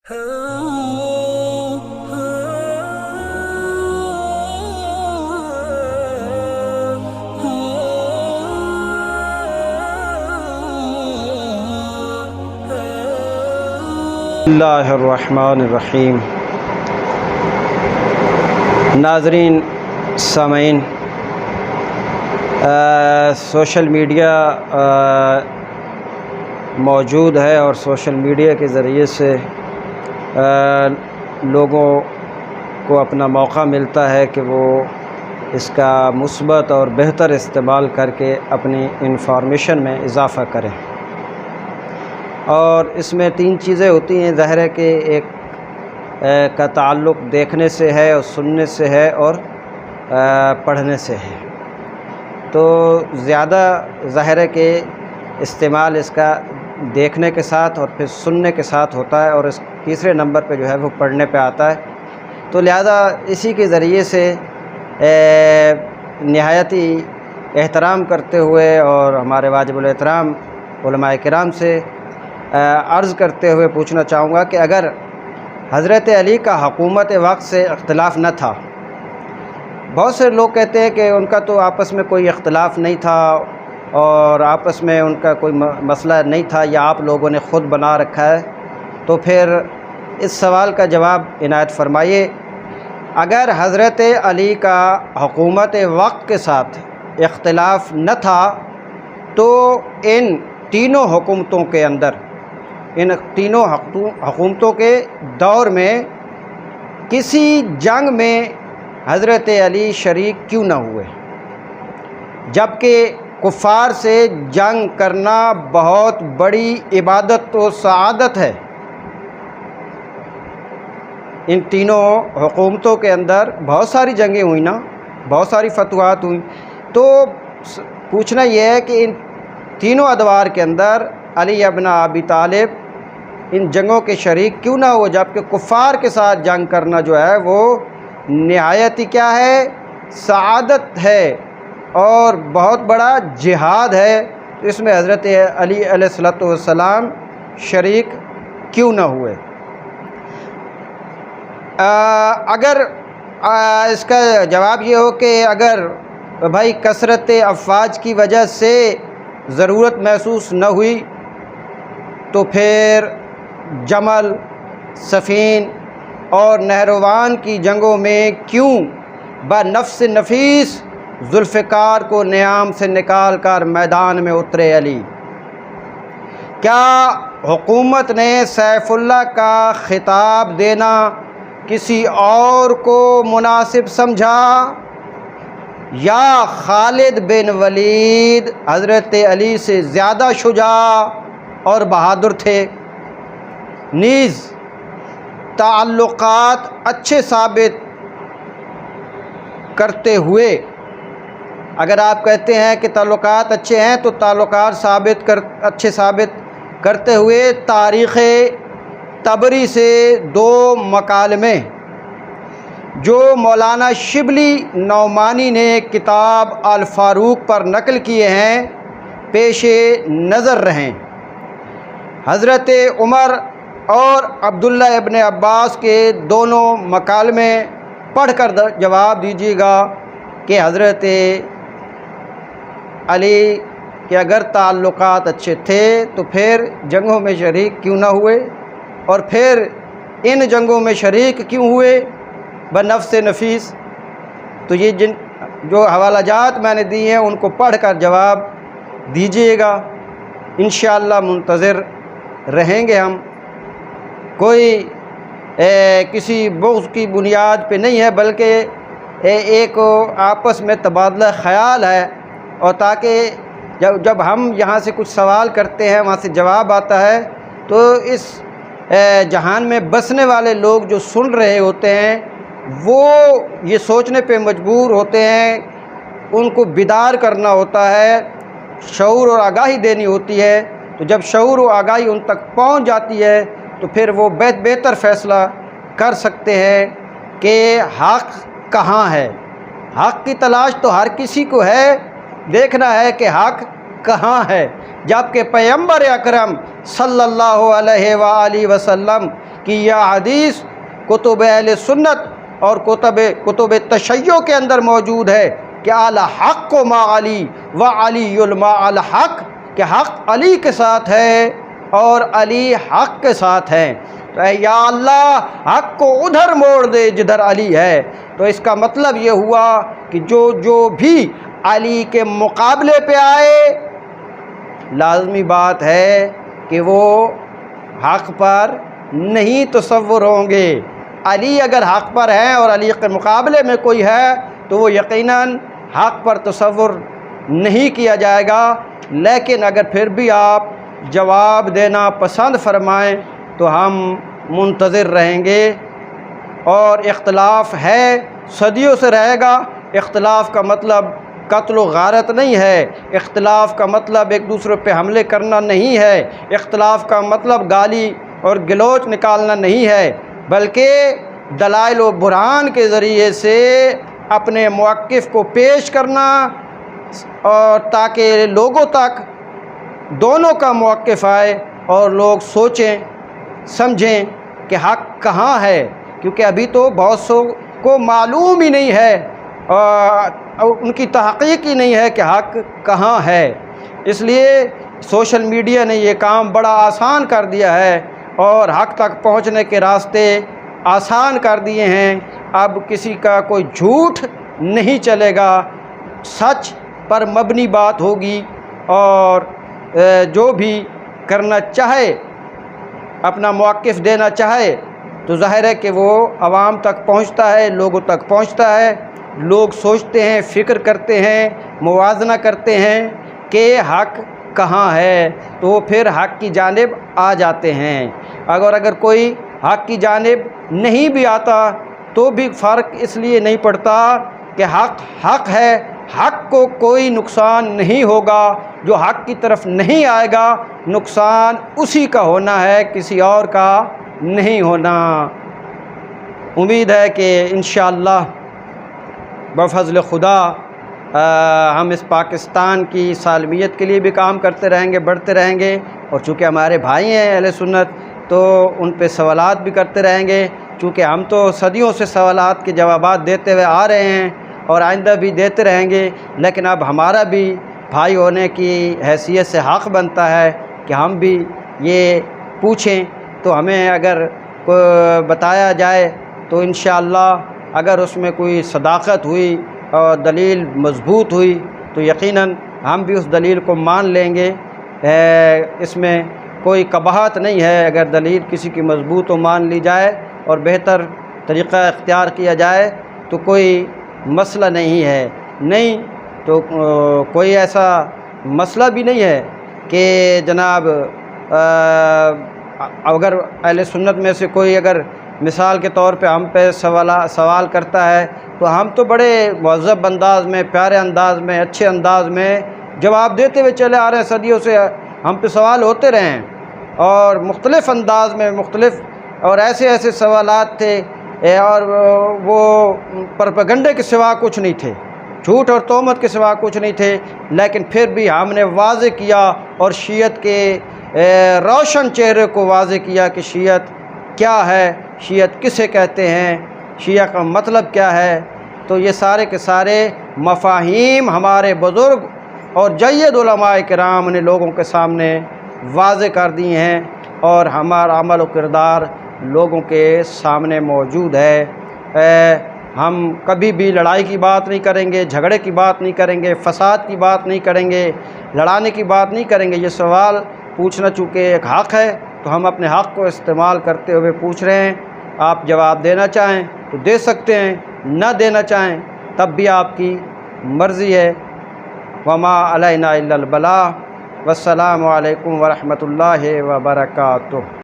اللہ الرحمن الرحیم۔ ناظرین، سامعین، سوشل میڈیا موجود ہے اور سوشل میڈیا کے ذریعے سے لوگوں کو اپنا موقع ملتا ہے کہ وہ اس کا مثبت اور بہتر استعمال کر کے اپنی انفارمیشن میں اضافہ کریں، اور اس میں تین چیزیں ہوتی ہیں۔ ظاہر ہے کہ ایک کا تعلق دیکھنے سے ہے اور سننے سے ہے اور پڑھنے سے ہے، تو زیادہ ظاہر ہے کہ استعمال اس کا دیکھنے کے ساتھ اور پھر سننے کے ساتھ ہوتا ہے، اور اس تیسرے نمبر پہ جو ہے وہ پڑھنے پہ آتا ہے۔ تو لہذا اسی کے ذریعے سے نہایت ہی احترام کرتے ہوئے اور ہمارے واجب الاحترام علماء کرام سے عرض کرتے ہوئے پوچھنا چاہوں گا کہ اگر حضرت علی کا حکومت وقت سے اختلاف نہ تھا، بہت سے لوگ کہتے ہیں کہ ان کا تو آپس میں کوئی اختلاف نہیں تھا اور آپس میں ان کا کوئی مسئلہ نہیں تھا، یا آپ لوگوں نے خود بنا رکھا ہے، تو پھر اس سوال کا جواب عنایت فرمائیے۔ اگر حضرت علی کا حکومت وقت کے ساتھ اختلاف نہ تھا تو ان تینوں حکومتوں کے اندر، ان تینوں حکومتوں کے دور میں کسی جنگ میں حضرت علی شریک کیوں نہ ہوئے، جبکہ کفار سے جنگ کرنا بہت بڑی عبادت و سعادت ہے۔ ان تینوں حکومتوں کے اندر بہت ساری جنگیں ہوئیں نا، بہت ساری فتوحات ہوئیں، تو پوچھنا یہ ہے کہ ان تینوں ادوار کے اندر علی ابن ابی طالب ان جنگوں کے شریک کیوں نہ ہو، جبکہ کفار کے ساتھ جنگ کرنا جو ہے وہ نہایت ہی کیا ہے، سعادت ہے اور بہت بڑا جہاد ہے، تو اس میں حضرت علی علیہ السلام شریک کیوں نہ ہوئے؟ اگر اس کا جواب یہ ہو کہ اگر بھائی کثرت افواج کی وجہ سے ضرورت محسوس نہ ہوئی، تو پھر جمل، صفین اور نہروان کی جنگوں میں کیوں بنفس نفیس ذوالفقار کو نیام سے نکال کر میدان میں اترے علی؟ کیا حکومت نے سیف اللہ کا خطاب دینا کسی اور کو مناسب سمجھا، یا خالد بن ولید حضرت علی سے زیادہ شجاع اور بہادر تھے؟ نیز تعلقات اچھے ثابت کرتے ہوئے، اگر آپ کہتے ہیں کہ تعلقات اچھے ہیں تو تعلقات اچھے ثابت کرتے ہوئے تاریخ طبری سے دو مکالمے جو مولانا شبلی نعمانی نے کتاب الفاروق پر نقل کیے ہیں پیش نظر رہیں۔ حضرت عمر اور عبداللہ ابن عباس کے دونوں مکالمے پڑھ کر جواب دیجیے گا کہ حضرت علی کے اگر تعلقات اچھے تھے تو پھر جنگوں میں شریک کیوں نہ ہوئے، اور پھر ان جنگوں میں شریک کیوں ہوئے بنفس نفیس؟ تو یہ جو حوالہ جات میں نے دی ہیں ان کو پڑھ کر جواب دیجیے گا، انشاءاللہ منتظر رہیں گے ہم۔ کوئی کسی بغض کی بنیاد پہ نہیں ہے، بلکہ ایک آپس میں تبادلہ خیال ہے، اور تاکہ جب ہم یہاں سے کچھ سوال کرتے ہیں وہاں سے جواب آتا ہے، تو اس جہان میں بسنے والے لوگ جو سن رہے ہوتے ہیں وہ یہ سوچنے پہ مجبور ہوتے ہیں، ان کو بیدار کرنا ہوتا ہے، شعور اور آگاہی دینی ہوتی ہے۔ تو جب شعور و آگاہی ان تک پہنچ جاتی ہے تو پھر وہ بہتر فیصلہ کر سکتے ہیں کہ حق کہاں ہے۔ حق کی تلاش تو ہر کسی کو ہے، دیکھنا ہے کہ حق کہاں ہے، جبکہ پیغمبر اکرم صلی اللہ علیہ وآلہ وسلم کہ یہ حدیث کتب اہل سنت اور کتب تشیع کے اندر موجود ہے کہ الحق ما علی و علی ما الحق، کہ حق علی کے ساتھ ہے اور علی حق کے ساتھ ہیں۔ تو اے یا اللہ حق کو ادھر موڑ دے جدھر علی ہے۔ تو اس کا مطلب یہ ہوا کہ جو بھی علی کے مقابلے پہ آئے، لازمی بات ہے کہ وہ حق پر نہیں تصور ہوں گے۔ علی اگر حق پر ہے اور علی کے مقابلے میں کوئی ہے تو وہ یقیناً حق پر تصور نہیں کیا جائے گا۔ لیکن اگر پھر بھی آپ جواب دینا پسند فرمائیں تو ہم منتظر رہیں گے۔ اور اختلاف ہے، صدیوں سے رہے گا۔ اختلاف کا مطلب قتل و غارت نہیں ہے، اختلاف کا مطلب ایک دوسرے پہ حملے کرنا نہیں ہے، اختلاف کا مطلب گالی اور گلوچ نکالنا نہیں ہے، بلکہ دلائل و برہان کے ذریعے سے اپنے موقف کو پیش کرنا، اور تاکہ لوگوں تک دونوں کا موقف آئے اور لوگ سوچیں سمجھیں کہ حق کہاں ہے، کیونکہ ابھی تو بہت سو کو معلوم ہی نہیں ہے اور ان کی تحقیق ہی نہیں ہے کہ حق کہاں ہے۔ اس لیے سوشل میڈیا نے یہ کام بڑا آسان کر دیا ہے اور حق تک پہنچنے کے راستے آسان کر دیے ہیں۔ اب کسی کا کوئی جھوٹ نہیں چلے گا، سچ پر مبنی بات ہوگی، اور جو بھی کرنا چاہے، اپنا موقف دینا چاہے تو ظاہر ہے کہ وہ عوام تک پہنچتا ہے، لوگوں تک پہنچتا ہے۔ لوگ سوچتے ہیں، فکر کرتے ہیں، موازنہ کرتے ہیں کہ حق کہاں ہے، تو وہ پھر حق کی جانب آ جاتے ہیں۔ اگر کوئی حق کی جانب نہیں بھی آتا تو بھی فرق اس لیے نہیں پڑتا کہ حق ہے، حق کو کوئی نقصان نہیں ہوگا۔ جو حق کی طرف نہیں آئے گا نقصان اسی کا ہونا ہے، کسی اور کا نہیں ہونا۔ امید ہے کہ انشاءاللہ بفضل خدا ہم اس پاکستان کی سالمیت کے لیے بھی کام کرتے رہیں گے، بڑھتے رہیں گے، اور چونکہ ہمارے بھائی ہیں اہل سنت تو ان پہ سوالات بھی کرتے رہیں گے، چونکہ ہم تو صدیوں سے سوالات کے جوابات دیتے ہوئے آ رہے ہیں اور آئندہ بھی دیتے رہیں گے، لیکن اب ہمارا بھی بھائی ہونے کی حیثیت سے حق بنتا ہے کہ ہم بھی یہ پوچھیں۔ تو ہمیں اگر بتایا جائے تو انشاءاللہ اگر اس میں کوئی صداقت ہوئی اور دلیل مضبوط ہوئی تو یقیناً ہم بھی اس دلیل کو مان لیں گے۔ اس میں کوئی قباحت نہیں ہے، اگر دلیل کسی کی مضبوط ہو مان لی جائے اور بہتر طریقہ اختیار کیا جائے تو کوئی مسئلہ نہیں ہے۔ نہیں تو کوئی ایسا مسئلہ بھی نہیں ہے کہ جناب اگر اہل سنت میں سے کوئی اگر مثال کے طور پہ ہم پہ سوال کرتا ہے تو ہم تو بڑے مہذب انداز میں، پیارے انداز میں، اچھے انداز میں جواب دیتے ہوئے چلے آ رہے ہیں۔ صدیوں سے ہم پہ سوال ہوتے رہے ہیں اور مختلف انداز میں مختلف، اور ایسے سوالات تھے اور وہ پروپیگنڈے کے سوا کچھ نہیں تھے، جھوٹ اور تہمت کے سوا کچھ نہیں تھے، لیکن پھر بھی ہم نے واضح کیا اور شیعت کے روشن چہرے کو واضح کیا کہ شیعت کیا ہے، شیعت کسے کہتے ہیں، شیعہ کا مطلب کیا ہے۔ تو یہ سارے کے سارے مفاہیم ہمارے بزرگ اور جید علماء کرام نے لوگوں کے سامنے واضح کر دی ہیں، اور ہمارا عمل و کردار لوگوں کے سامنے موجود ہے۔ ہم کبھی بھی لڑائی کی بات نہیں کریں گے، جھگڑے کی بات نہیں کریں گے، فساد کی بات نہیں کریں گے، لڑانے کی بات نہیں کریں گے۔ یہ سوال پوچھنا چونکہ ایک حق ہے تو ہم اپنے حق کو استعمال کرتے ہوئے پوچھ رہے ہیں۔ آپ جواب دینا چاہیں تو دے سکتے ہیں، نہ دینا چاہیں تب بھی آپ کی مرضی ہے۔ وما علینا الا البلاغ۔ والسلام علیکم ورحمۃ اللہ وبرکاتہ۔